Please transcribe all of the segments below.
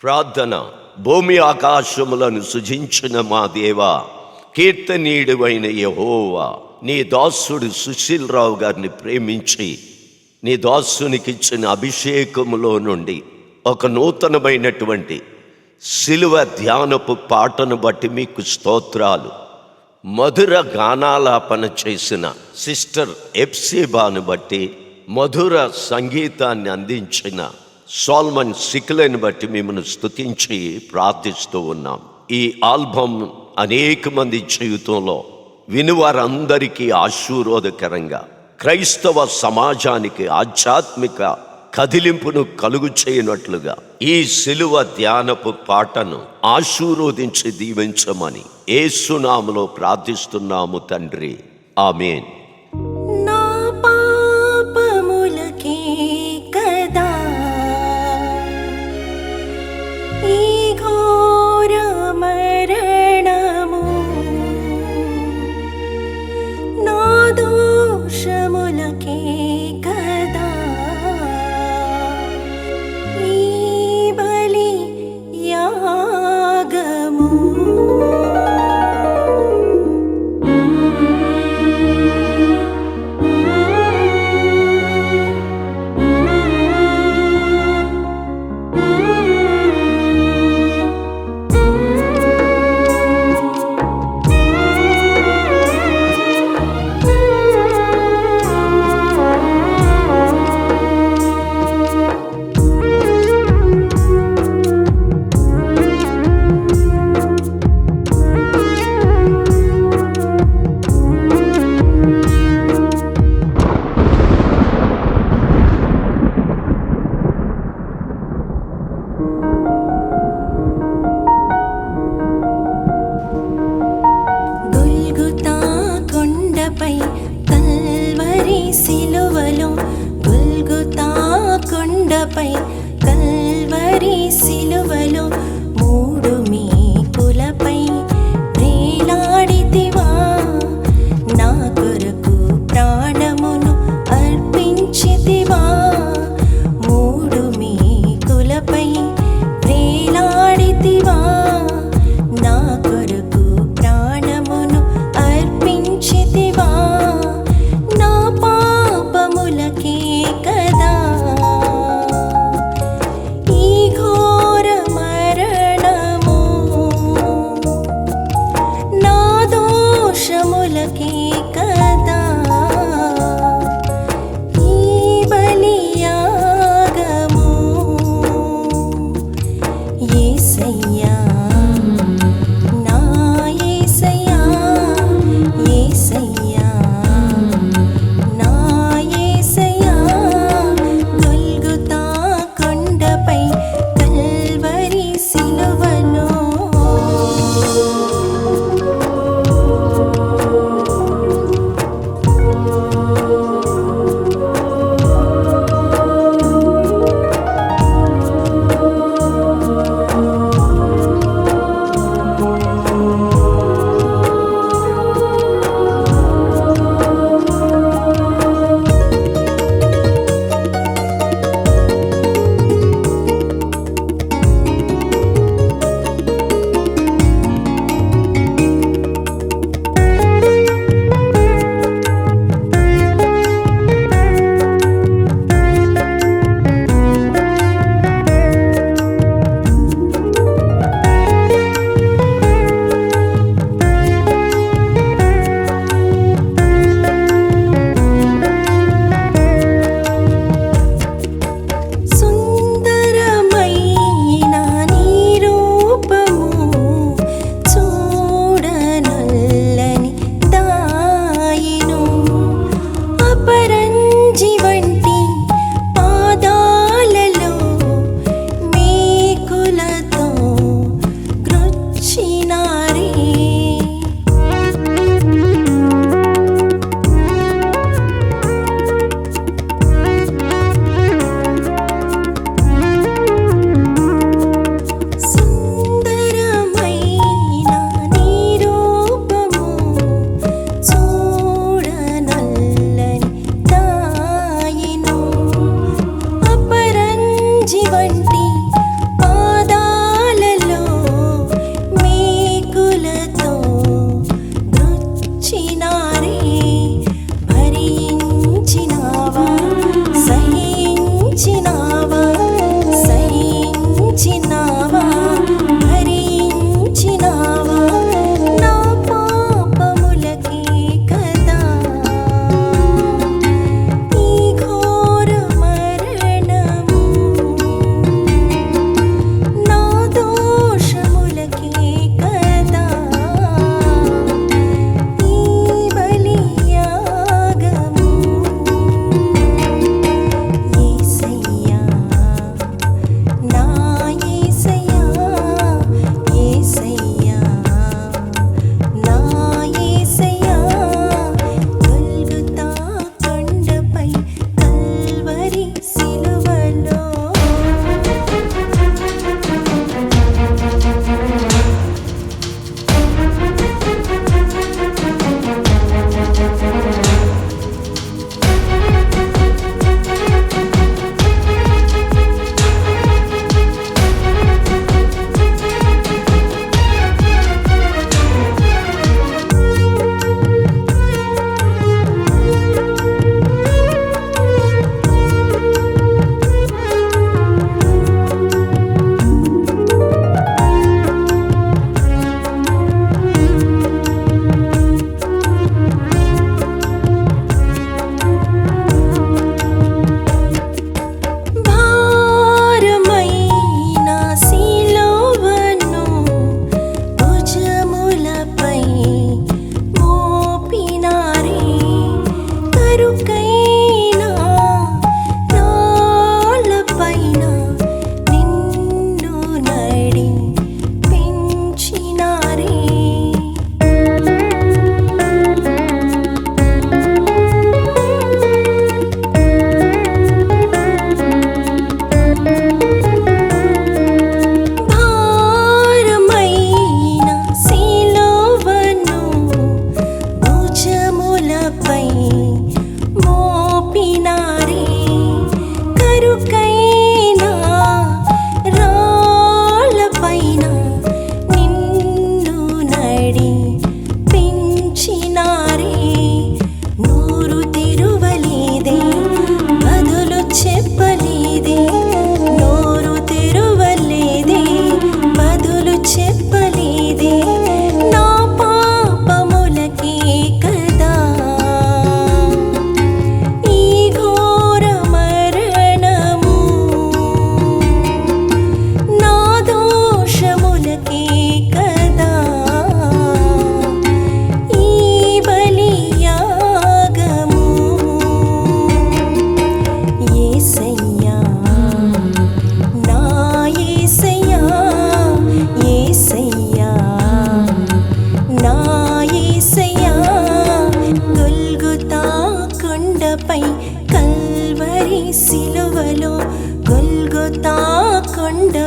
ప్రార్థన. భూమి ఆకాశములను సృజించిన మా దేవా, కీర్తనీయుడైన యెహోవా, నీ దాసుడు సుశీల్ రావు గారిని ప్రేమించి నీ దాసునికి ఇచ్చిన అభిషేకములో నుండి ఒక నూతనమైనటువంటి సిలువ ధ్యానపు పాటను బట్టి మీకు స్తోత్రాలు. మధుర గానాలాపన చేసిన సిస్టర్ ఎప్సిబాను బట్టి, మధుర సంగీతాన్ని అందించిన సాల్మన్ సిక్లెని బట్టి మిమ్మల్ని స్తుతించి ప్రార్థిస్తూ ఉన్నాం. ఈ ఆల్బమ్ అనేక మంది జీవితంలో వినువారందరికీ ఆశీర్వాదకరంగా, క్రైస్తవ సమాజానికి ఆధ్యాత్మిక కదిలింపును కలుగు చేయనట్లుగా ఈ సిలువ ధ్యానపు పాటను ఆశీర్వదించి దీవించమని యేసు నామములో ప్రార్థిస్తున్నాము తండ్రి, ఆమేన్. నా పాపములకే కదా ఈ ఘోర మరణము, నా దోషములకే కదా ఈ బలి యాగము. గొల్గొతా కొండపై కల్వరి సిలువలో, గొల్గొతా కొండపై కల్వరి సిలువలో మూడు మేకులపై వేలాడితివా, నా కొరకు ప్రాణమును అర్పించితివా. మూడు మేకులపై వేలాడితివా, నా కొరకు ప్రాణమును అర్పించితివా. నా పాపములకే కదా ఈ ఘోర మరణము, నా దోషములకే కదా ఈ బలియాగము. యేసయ్యా, నా యేసయ్యా, యేసయ్యా, నా యేసయ్యా, గొల్గొతా కొండపై కల్వరి సిలువలో.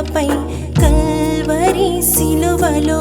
కొండపై కల్వరి సిలువలో